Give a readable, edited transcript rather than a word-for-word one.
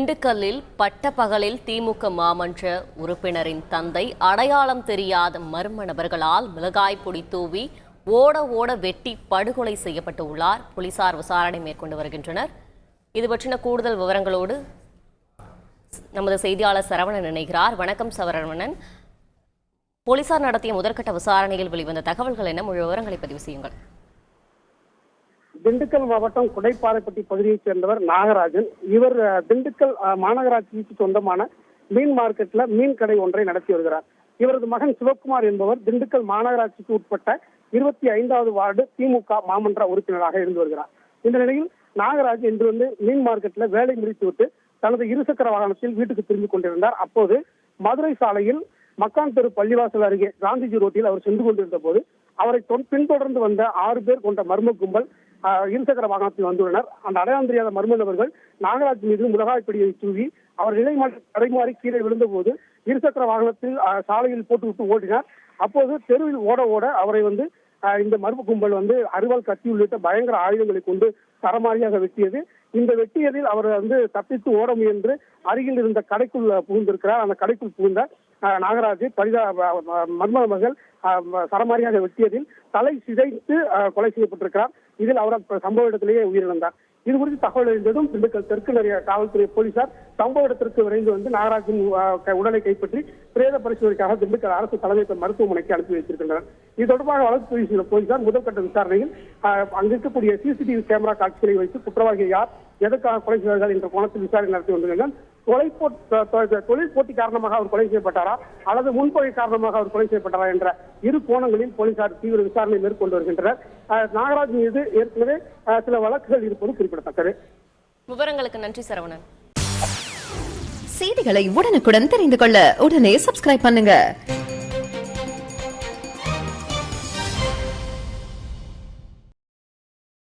திண்டுக்கல்லில் பட்டப்பகலில் திமுக மாமன்ற உறுப்பினரின் தந்தை அடையாளம் தெரியாத மர்ம நபர்களால் மிளகாய் பொடி தூவி ஓட ஓட வெட்டி படுகொலை செய்யப்பட்டுள்ளார். போலீசார் விசாரணை மேற்கொண்டு வருகின்றனர். இது பற்றின கூடுதல் விவரங்களோடு நமது செய்தியாளர் சரவணன் இணைகிறார். வணக்கம் சரவணன். போலீசார் நடத்திய முதற்கட்ட விசாரணையில் வெளிவந்த தகவல்கள் என்ன? முழு விவரங்களை பதிவு செய்யுங்கள். திண்டுக்கல் மாவட்டம் குடைப்பாறைப்பட்டி பகுதியைச் சேர்ந்தவர் நாகராஜன். இவர் திண்டுக்கல் மாநகராட்சிக்கு சொந்தமான மீன் மார்க்கெட்ல மீன் கடை ஒன்றை நடத்தி வருகிறார். இவரது மகன் சிவக்குமார் என்பவர் திண்டுக்கல் மாநகராட்சிக்கு உட்பட்ட 25வது வார்டு திமுக மாமன்ற உறுப்பினராக இருந்து வருகிறார். இந்த நிலையில் நாகராஜ் இன்று மீன் மார்க்கெட்ல வேலை முடித்துவிட்டு தனது இருசக்கர வாகனத்தில் வீட்டுக்கு திரும்பிக் கொண்டிருந்தார். அப்போது மதுரை சாலையில் மக்கான் தெரு பள்ளிவாசல் அருகே காந்திஜி ரோட்டில் அவர் சென்று கொண்டிருந்த போது அவரை பின்தொடர்ந்து வந்த 6 பேர் கொண்ட மர்ம கும்பல் இருசக்கர வாகனத்தில் வந்துள்ளனர். அந்த அடையாளம் தெரியாத மர்ம நபர்கள் நாகராஜ் மீது மிளகாய் பொடியை தூவி அவர் தடைமாறி கீழே விழுந்த போது இருசக்கர வாகனத்தில் சாலையில் போட்டுவிட்டு ஓடினார். அப்போது தெருவில் ஓட ஓட அவரை இந்த மர்ம கும்பல் அரிவாள் கத்தி உள்ளிட்ட பயங்கர ஆயுதங்களை கொண்டு சரமாரியாக வெட்டியது. இந்த வெட்டியதில் அவர் தப்பித்து ஓட முயன்று அருகில் இருந்த கடைக்குள் புகுந்திருக்கிறார். அந்த கடைக்குள் புகுந்த நாகராஜ் மர்ம நபர்கள் சரமாரியாக வெட்டியதில் தலை சிதைத்து கொலை செய்யப்பட்டிருக்கிறார். இதில் அவர் சம்பவ இடத்திலேயே உயிரிழந்தார். இது குறித்து தகவல் அறிந்ததும் திண்டுக்கல் தெற்கு நிறைய காவல்துறை போலீசார் சம்பவ இடத்திற்கு விரைந்து நாகராஜின் உடலை கைப்பற்றி பிரேத பரிசோதனைக்காக திண்டுக்கல் அரசு தலைமை மருத்துவமனைக்கு அனுப்பி வைத்திருக்கின்றனர். இது தொடர்பாக வழக்கு போலீசார் முதற்கட்ட விசாரணையில் அங்கிருக்கக்கூடிய சிசிடிவி கேமரா காட்சிகளை வைத்து குற்றவாளிகள் யார், எதற்காக கொலை செய்தார்கள் என்ற கோணத்தில் விசாரணை நடத்தி வந்துள்ளனர். தொழில் போட்டி காரணமாக அவர் கொலை செய்யப்பட்டாரா அல்லது முன்பகை காரணமாக அவர் கொலை செய்யப்பட்டாரா என்ற இரு கோணங்களில் போலீசார் தீவிர விசாரணை மேற்கொண்டு வருகின்றனர். நாகராஜ் மீது ஏற்கனவே சில வழக்குகள் இருப்பது குறிப்பிடத்தக்கது. விவரங்களுக்கு நன்றி சரவணன். செய்திகளை உடனுக்குடன் தெரிந்து கொள்ள உடனே சப்ஸ்கிரைப் பண்ணுங்க.